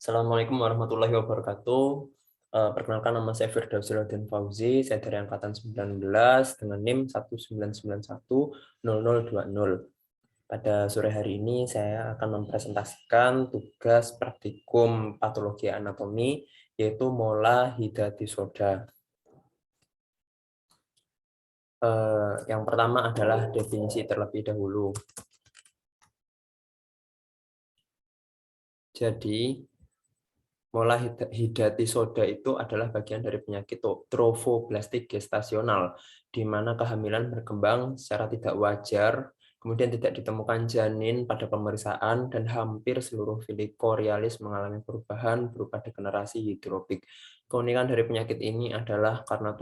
Assalamualaikum warahmatullahi wabarakatuh. Perkenalkan, nama saya Firdausi Rodin Fauzi, saya dari angkatan 19 dengan NIM 19910020. Pada sore hari ini saya akan mempresentasikan tugas praktikum patologi anatomi, yaitu mola hidatisoda. Yang pertama adalah definisi terlebih dahulu. Jadi, mola hidatisoda itu adalah bagian dari penyakit trofoblastik gestasional, di mana kehamilan berkembang secara tidak wajar, kemudian tidak ditemukan janin pada pemeriksaan, dan hampir seluruh filikorialis mengalami perubahan berupa degenerasi hidrofik. Keunikan dari penyakit ini adalah karena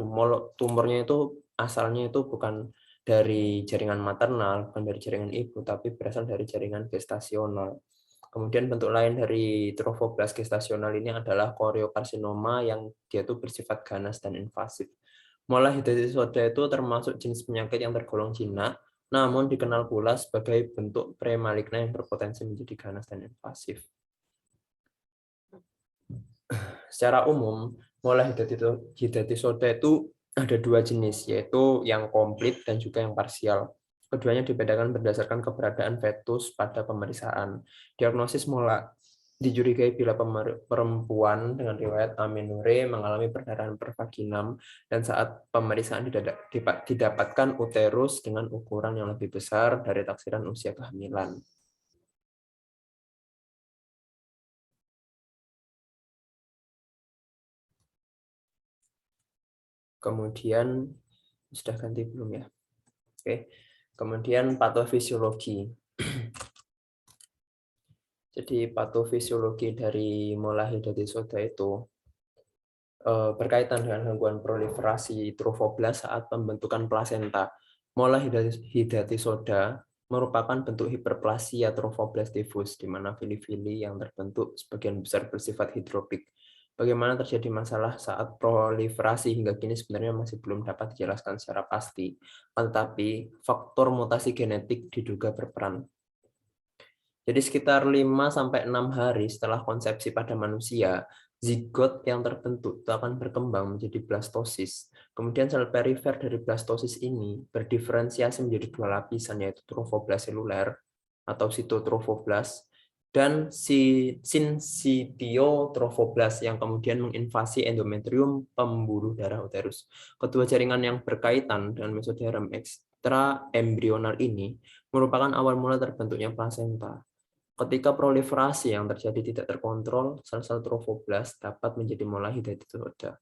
tumornya itu asalnya itu bukan dari jaringan maternal, bukan dari jaringan ibu, tapi berasal dari jaringan gestasional. Kemudian bentuk lain dari trofoblas gestasional ini adalah koriokarsinoma yang dia tuh bersifat ganas dan invasif. Mola hidatisoda itu termasuk jenis penyakit yang tergolong jinak, namun dikenal pula sebagai bentuk premaligna yang berpotensi menjadi ganas dan invasif. Secara umum, mola hidatisoda itu ada dua jenis, yaitu yang komplit dan juga yang parsial. Keduanya dibedakan berdasarkan keberadaan fetus pada pemeriksaan. Diagnosis mola dicurigai bila perempuan dengan riwayat amenorrhea mengalami perdarahan pervaginam dan saat pemeriksaan didapatkan uterus dengan ukuran yang lebih besar dari taksiran usia kehamilan. Kemudian sudah ganti belum ya? Oke. Kemudian patofisiologi. Jadi patofisiologi dari mola hidatisoda itu berkaitan dengan gangguan proliferasi trofoblas saat pembentukan plasenta. Mola hidatisoda merupakan bentuk hiperplasia trofoblas diffus, di mana fili-fili yang terbentuk sebagian besar bersifat hidrofik. Bagaimana terjadi masalah saat proliferasi hingga kini sebenarnya masih belum dapat dijelaskan secara pasti, tetapi faktor mutasi genetik diduga berperan. Jadi sekitar 5-6 hari setelah konsepsi pada manusia, zigot yang terbentuk itu akan berkembang menjadi blastosis. Kemudian sel perifer dari blastosis ini berdiferensiasi menjadi dua lapisan, yaitu trofoblas seluler atau sitotrofoblas dan sinsitiotrofoblas yang kemudian menginvasi endometrium pembuluh darah uterus. Kedua jaringan yang berkaitan dengan mesoderm ekstra embrional ini merupakan awal mula terbentuknya plasenta. Ketika proliferasi yang terjadi tidak terkontrol, sel-sel trofoblas dapat menjadi mola hidatisoda.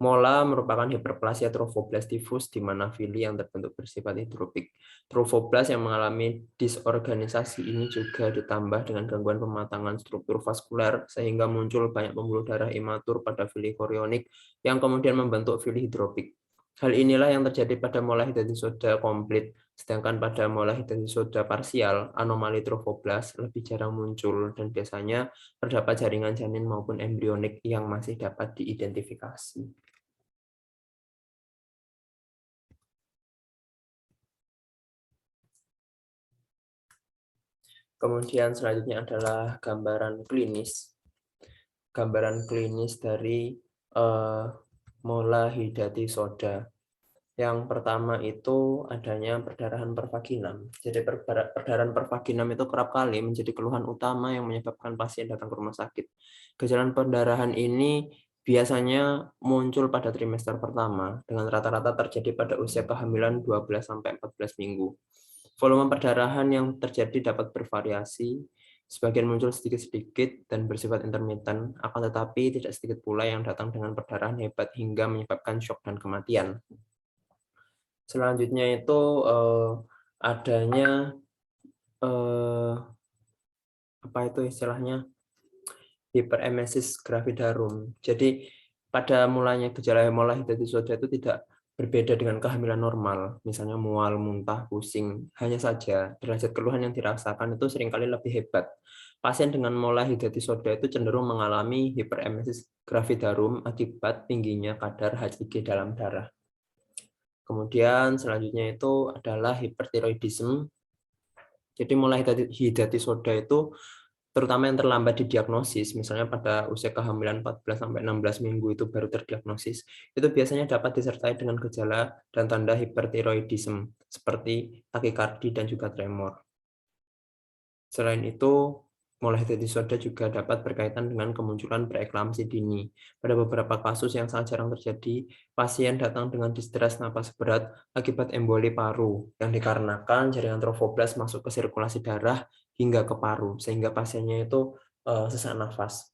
Mola merupakan hiperplasia trofoblas diffus di mana fili yang terbentuk bersifat hidrofik. Trofoblas yang mengalami disorganisasi ini juga ditambah dengan gangguan pematangan struktur vaskuler sehingga muncul banyak pembuluh darah imatur pada fili korionik yang kemudian membentuk fili hidrofik. Hal inilah yang terjadi pada mola hidatisoda komplit, sedangkan pada mola hidatisoda parsial, anomali trofoblas lebih jarang muncul dan biasanya terdapat jaringan janin maupun embrionik yang masih dapat diidentifikasi. Kemudian selanjutnya adalah gambaran klinis. Gambaran klinis dari mola hidatisoda. Yang pertama itu adanya perdarahan pervaginam. Jadi perdarahan pervaginam itu kerap kali menjadi keluhan utama yang menyebabkan pasien datang ke rumah sakit. Gejala perdarahan ini biasanya muncul pada trimester pertama dengan rata-rata terjadi pada usia kehamilan 12-14 minggu. Volume perdarahan yang terjadi dapat bervariasi, sebagian muncul sedikit-sedikit dan bersifat intermiten, akan tetapi tidak sedikit pula yang datang dengan perdarahan hebat hingga menyebabkan syok dan kematian. Selanjutnya itu adanya apa itu istilahnya hiperemesis gravidarum. Jadi pada mulanya gejala mola hidatisoda itu tidak berbeda dengan kehamilan normal, misalnya mual, muntah, pusing. Hanya saja derajat keluhan yang dirasakan itu seringkali lebih hebat. Pasien dengan mola hidatisoda itu cenderung mengalami hiperemesis gravidarum akibat tingginya kadar HCG dalam darah. Kemudian selanjutnya itu adalah hipertiroidisme. Jadi mola hidatisoda itu terutama yang terlambat didiagnosis, misalnya pada usia kehamilan 14 sampai 16 minggu itu baru terdiagnosis, itu biasanya dapat disertai dengan gejala dan tanda hipertiroidisme seperti takikardi dan juga tremor. Selain itu, molehtisoda juga dapat berkaitan dengan kemunculan preeklamsi dini. Pada beberapa kasus yang sangat jarang terjadi, pasien datang dengan distress napas berat akibat emboli paru yang dikarenakan jaringan trofoblas masuk ke sirkulasi darah hingga ke paru, sehingga pasiennya itu sesak nafas.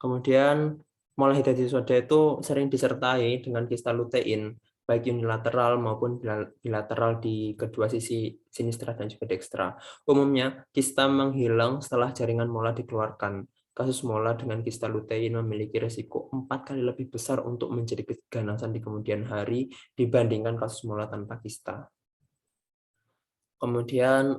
Kemudian molehtisoda itu sering disertai dengan kista lutein, baik unilateral maupun bilateral di kedua sisi sinistra dan juga dekstra. Umumnya, kista menghilang setelah jaringan mola dikeluarkan. Kasus mola dengan kista lutein memiliki risiko 4 kali lebih besar untuk menjadi keganasan di kemudian hari dibandingkan kasus mola tanpa kista. Kemudian,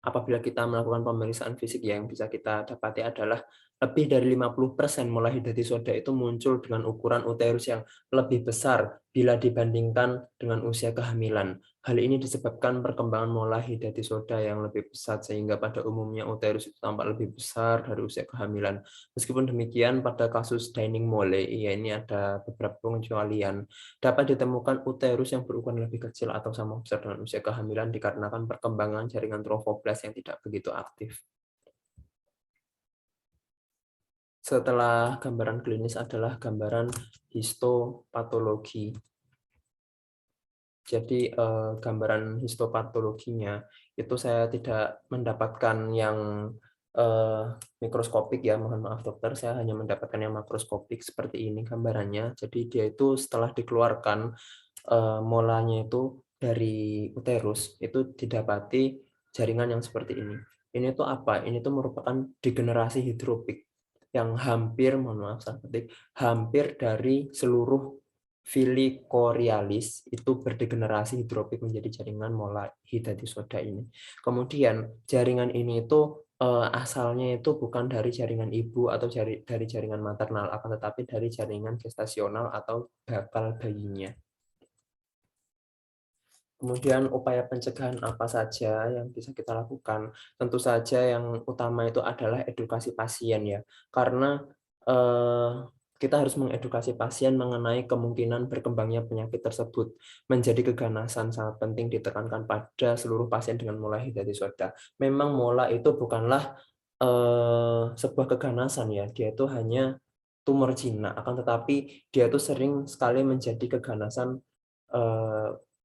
apabila kita melakukan pemeriksaan fisik yang bisa kita dapati adalah lebih dari 50% mola hidatisoda itu muncul dengan ukuran uterus yang lebih besar bila dibandingkan dengan usia kehamilan. Hal ini disebabkan perkembangan mola hidatisoda yang lebih pesat sehingga pada umumnya uterus itu tampak lebih besar dari usia kehamilan. Meskipun demikian pada kasus Dining Mole, ya ini ada beberapa pengecualian. Dapat ditemukan uterus yang berukuran lebih kecil atau sama besar dengan usia kehamilan dikarenakan perkembangan jaringan trofoblas yang tidak begitu aktif. Setelah gambaran klinis adalah gambaran histopatologi. Jadi gambaran histopatologinya itu saya tidak mendapatkan yang mikroskopik ya, mohon maaf dokter, saya hanya mendapatkan yang makroskopik seperti ini gambarannya. Jadi dia itu setelah dikeluarkan molanya itu dari uterus itu didapati jaringan yang seperti ini. Ini tuh apa? Ini tuh merupakan degenerasi hidropik yang hampir, mohon maaf saya ketik, hampir dari seluruh Fili chorioalis itu berdegenerasi hidropik menjadi jaringan mola hidatisoda ini. Kemudian jaringan ini itu asalnya itu bukan dari jaringan ibu atau dari jaringan maternal, akan tetapi dari jaringan gestasional atau bakal bayinya. Kemudian upaya pencegahan apa saja yang bisa kita lakukan? Tentu saja yang utama itu adalah edukasi pasien ya, karena kita harus mengedukasi pasien mengenai kemungkinan berkembangnya penyakit tersebut. Menjadi keganasan sangat penting ditekankan pada seluruh pasien dengan mola hidatisoda. Memang mola itu bukanlah sebuah keganasan ya, dia itu hanya tumor jinak, akan tetapi dia itu sering sekali menjadi keganasan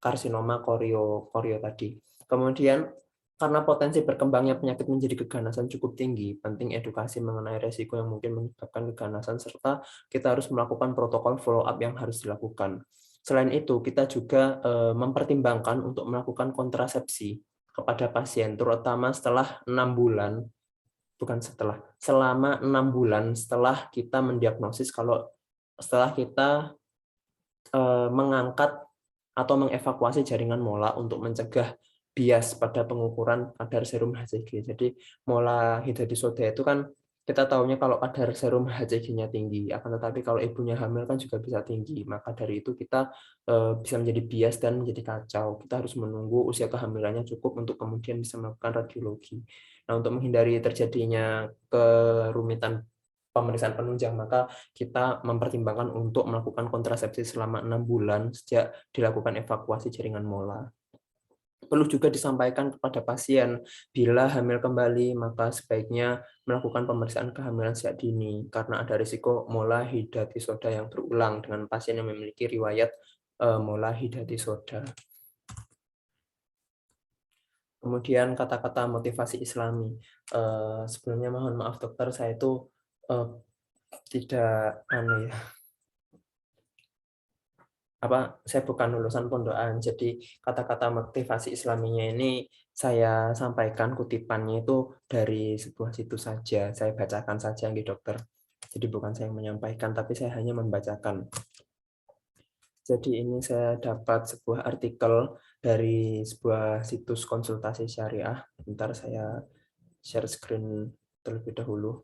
karsinoma korio tadi. Kemudian karena potensi berkembangnya penyakit menjadi keganasan cukup tinggi, penting edukasi mengenai resiko yang mungkin menyebabkan keganasan serta kita harus melakukan protokol follow up yang harus dilakukan. Selain itu, kita juga mempertimbangkan untuk melakukan kontrasepsi kepada pasien, terutama setelah 6 bulan, selama 6 bulan setelah kita mendiagnosis setelah kita mengangkat atau mengevakuasi jaringan mola untuk mencegah bias pada pengukuran kadar serum HCG. Jadi mola hidatisoda itu kan kita tahunya kalau kadar serum HCG-nya tinggi, akan tetapi kalau ibunya hamil kan juga bisa tinggi. Maka dari itu kita bisa menjadi bias dan menjadi kacau. Kita harus menunggu usia kehamilannya cukup untuk kemudian bisa melakukan radiologi. Nah, untuk menghindari terjadinya kerumitan pemeriksaan penunjang, maka kita mempertimbangkan untuk melakukan kontrasepsi selama 6 bulan sejak dilakukan evakuasi jaringan mola. Perlu juga disampaikan kepada pasien, bila hamil kembali, maka sebaiknya melakukan pemeriksaan kehamilan sejak dini, karena ada risiko mola hidatisoda yang berulang dengan pasien yang memiliki riwayat mola hidatisoda. Kemudian kata-kata motivasi Islami. Sebelumnya mohon maaf dokter, saya itu tidak saya bukan lulusan pondokan, jadi kata-kata motivasi Islaminya ini saya sampaikan kutipannya itu dari sebuah situs saja, saya bacakan saja nggih dokter. Jadi bukan saya yang menyampaikan, tapi saya hanya membacakan. Jadi ini saya dapat sebuah artikel dari sebuah situs konsultasi syariah. Bentar saya share screen terlebih dahulu.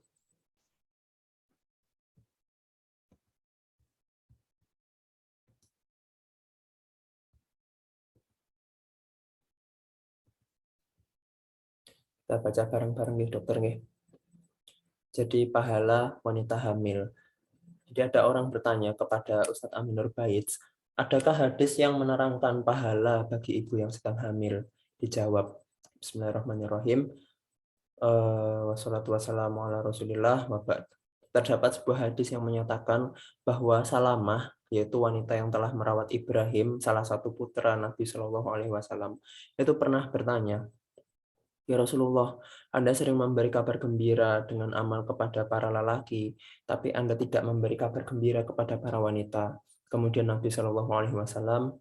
Kita baca bareng-bareng nih dokter nih. Jadi pahala wanita hamil. Jadi ada orang bertanya kepada Ustadz Aminur Baits, adakah hadis yang menerangkan pahala bagi ibu yang sedang hamil? Dijawab, Bismillahirrahmanirrahim. Wassalatu wassalamu ala rasulillah wa ba'd. Terdapat sebuah hadis yang menyatakan bahwa Salamah, yaitu wanita yang telah merawat Ibrahim, salah satu putra Nabi Shallallahu Alaihi Wasallam, itu pernah bertanya, ya Rasulullah, Anda sering memberi kabar gembira dengan amal kepada para lelaki, tapi Anda tidak memberi kabar gembira kepada para wanita. Kemudian Nabi Shallallahu Alaihi Wasallam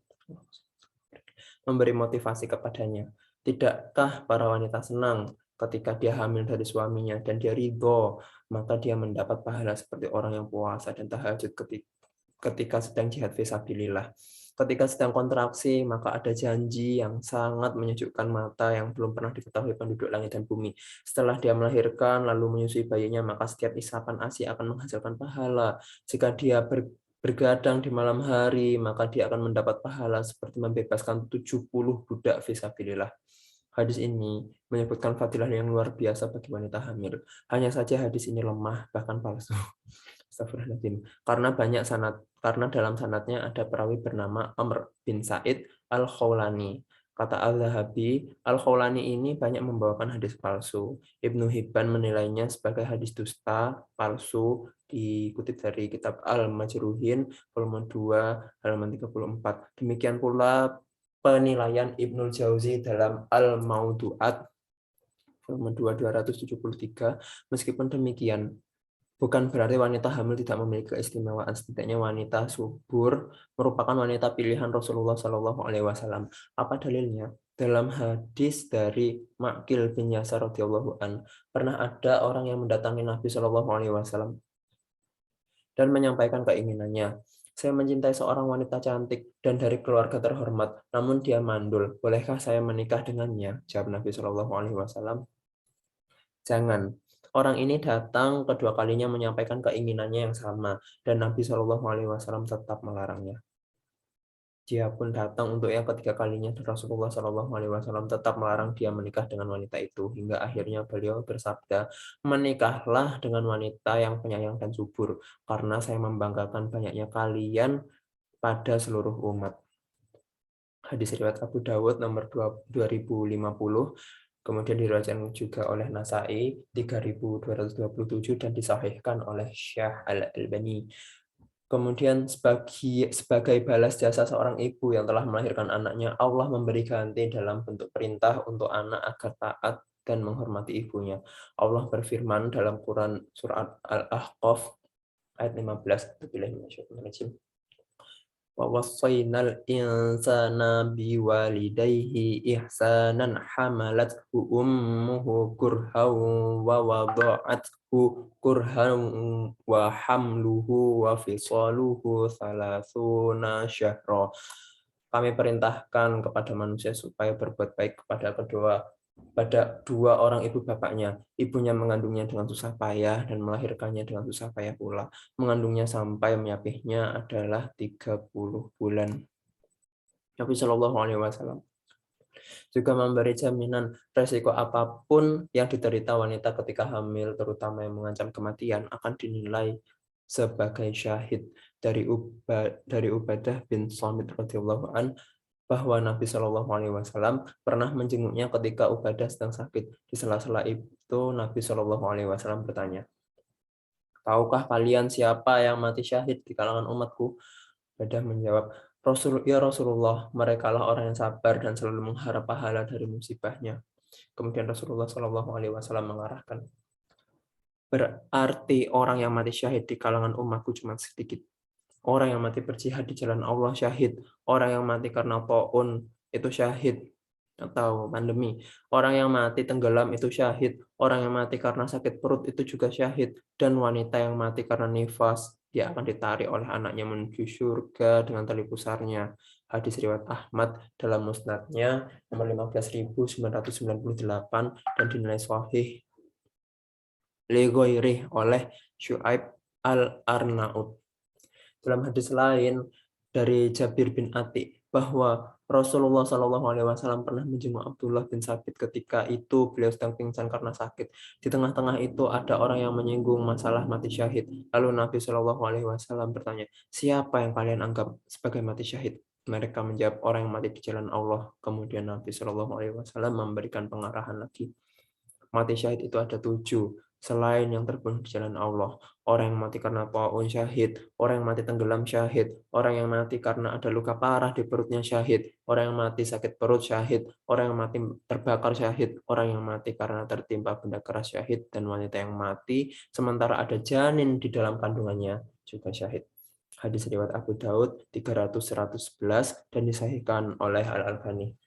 memberi motivasi kepadanya. Tidakkah para wanita senang ketika dia hamil dari suaminya dan dia ridho, maka dia mendapat pahala seperti orang yang puasa dan tahajud ketika sedang jihad fisabilillah. Ketika sedang kontraksi, maka ada janji yang sangat menyejukkan mata yang belum pernah diketahui penduduk langit dan bumi. Setelah dia melahirkan, lalu menyusui bayinya, maka setiap isapan ASI akan menghasilkan pahala. Jika dia bergadang di malam hari, maka dia akan mendapat pahala seperti membebaskan 70 budak fisabilillah. Hadis ini menyebutkan fadilah yang luar biasa bagi wanita hamil. Hanya saja hadis ini lemah, bahkan palsu. Astagfirullahaladzim. Karena dalam sanadnya ada perawi bernama Amr bin Said Al-Khawlani. Kata Al-Zahabi, Al-Khawlani ini banyak membawakan hadis palsu. Ibnu Hibban menilainya sebagai hadis dusta, palsu, dikutip dari kitab Al-Majruhin, volume 2, halaman 34. Demikian pula penilaian Ibnul Jauzi dalam Al-Maudu'at, volume 2, 273. Meskipun demikian, bukan berarti wanita hamil tidak memiliki keistimewaan. Setidaknya wanita subur merupakan wanita pilihan Rasulullah Shallallahu Alaihi Wasallam. Apa dalilnya? Dalam hadis dari Ma'qil bin Yasar radhiyallahu an, pernah ada orang yang mendatangi Nabi Shallallahu Alaihi Wasallam dan menyampaikan keinginannya. Saya mencintai seorang wanita cantik dan dari keluarga terhormat, namun dia mandul. Bolehkah saya menikah dengannya? Jawab Nabi Shallallahu Alaihi Wasallam, jangan. Orang ini datang kedua kalinya menyampaikan keinginannya yang sama, dan Nabi Shallallahu Alaihi Wasallam tetap melarangnya. Dia pun datang untuk yang ketiga kalinya, dan Rasulullah Shallallahu Alaihi Wasallam tetap melarang dia menikah dengan wanita itu. Hingga akhirnya beliau bersabda, menikahlah dengan wanita yang penyayang dan subur, karena saya membanggakan banyaknya kalian pada seluruh umat. Hadis riwayat Abu Dawud nomor 2050. Kemudian diriwayatkan juga oleh Nasai 3227 dan disahihkan oleh Syekh Al-Albani. Kemudian sebagai balas jasa seorang ibu yang telah melahirkan anaknya, Allah memberi ganti dalam bentuk perintah untuk anak agar taat dan menghormati ibunya. Allah berfirman dalam Quran surat Al-Ahqaf ayat 15. وَوَصَّيْنَا الْإِنْسَانَ بِوَالِدَيْهِ إِحْسَانًا حَمَلَتْهُ أُمُّهُ كُرْهًا وَوَضَعَتْهُ كُرْهًا وَحَمْلُهُ وَفِصَالُهُ 30 شهرا. Kami perintahkan kepada manusia supaya berbuat baik pada dua orang ibu bapaknya. Ibunya mengandungnya dengan susah payah dan melahirkannya dengan susah payah pula. Mengandungnya sampai menyapihnya adalah 30 bulan. Nabi Shallallahu Alaihi Wasallam juga memberi jaminan resiko apapun yang diderita wanita ketika hamil, terutama yang mengancam kematian, akan dinilai sebagai syahid. Dari Ubadah bin Samit radhiyallahu an, bahwa Nabi Shallallahu Alaihi Wasallam pernah menjenguknya ketika Ubadah sedang sakit. Di sela-sela itu Nabi Shallallahu Alaihi Wasallam bertanya, tahukah kalian siapa yang mati syahid di kalangan umatku? Ubadah menjawab, ya Rasulullah, merekalah orang yang sabar dan selalu mengharap pahala dari musibahnya. Kemudian Rasulullah Shallallahu Alaihi Wasallam mengarahkan, berarti orang yang mati syahid di kalangan umatku cuma sedikit. Orang yang mati berjihad di jalan Allah syahid. Orang yang mati karena taun itu syahid atau pandemi. Orang yang mati tenggelam itu syahid. Orang yang mati karena sakit perut itu juga syahid. Dan wanita yang mati karena nifas, dia akan ditarik oleh anaknya menuju surga dengan tali pusarnya. Hadis riwayat Ahmad dalam musnadnya nomor 15.998 dan dinilai sahih li ghairihi oleh Syuaib Al-Arnaud. Dalam hadis lain dari Jabir bin Atik bahwa Rasulullah Shallallahu Alaihi Wasallam pernah menjenguk Abdullah bin Sabit ketika itu beliau sedang pingsan karena sakit. Di tengah-tengah itu ada orang yang menyinggung masalah mati syahid. Lalu Nabi Shallallahu Alaihi Wasallam bertanya, siapa yang kalian anggap sebagai mati syahid? Mereka menjawab orang yang mati di jalan Allah. Kemudian Nabi Shallallahu Alaihi Wasallam memberikan pengarahan lagi. Mati syahid itu ada 7. Selain yang terbunuh di jalan Allah, orang yang mati karena taun syahid, orang yang mati tenggelam syahid, orang yang mati karena ada luka parah di perutnya syahid, orang yang mati sakit perut syahid, orang yang mati terbakar syahid, orang yang mati karena tertimpa benda keras syahid, dan wanita yang mati sementara ada janin di dalam kandungannya juga syahid. Hadis riwayat Abu Daud 300-111 dan disahihkan oleh Al-Albani.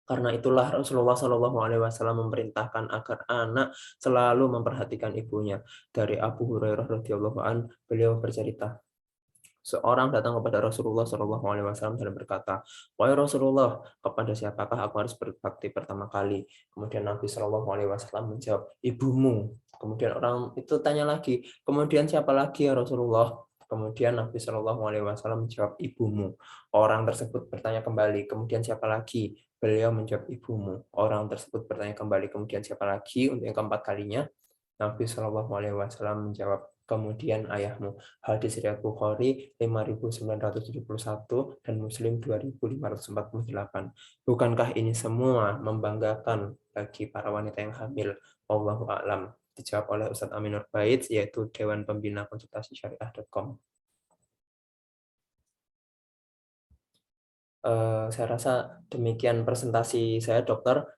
Karena itulah Rasulullah Shallallahu Alaihi Wasallam memerintahkan agar anak selalu memperhatikan ibunya. Dari Abu Hurairah radhiyallahu an, beliau bercerita, seorang datang kepada Rasulullah Shallallahu Alaihi Wasallam dan berkata, wahai Rasulullah, kepada siapakah aku harus berbakti pertama kali? Kemudian Nabi Shallallahu Alaihi Wasallam menjawab, ibumu. Kemudian orang itu tanya lagi, kemudian siapa lagi ya Rasulullah? Kemudian Nabi Shallallahu Alaihi Wasallam menjawab, ibumu. Orang tersebut bertanya kembali, kemudian siapa lagi? Beliau menjawab, ibumu. Orang tersebut bertanya kembali, kemudian siapa lagi? Untuk yang keempat kalinya, Nabi Shallallahu Alaihi Wasallam menjawab, kemudian ayahmu. Hadis riwayat Bukhari 5971 dan Muslim 2548. Bukankah ini semua membanggakan bagi para wanita yang hamil? Wallahu a'lam. Dijawab oleh Ustadz Aminur Bait, yaitu Dewan Pembina Konsultasi Syariah.com. Saya rasa demikian presentasi saya, Dokter.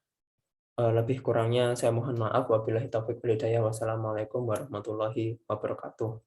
Lebih kurangnya saya mohon maaf. Wabillahi taufiq wal hidayah. Wassalamualaikum warahmatullahi wabarakatuh.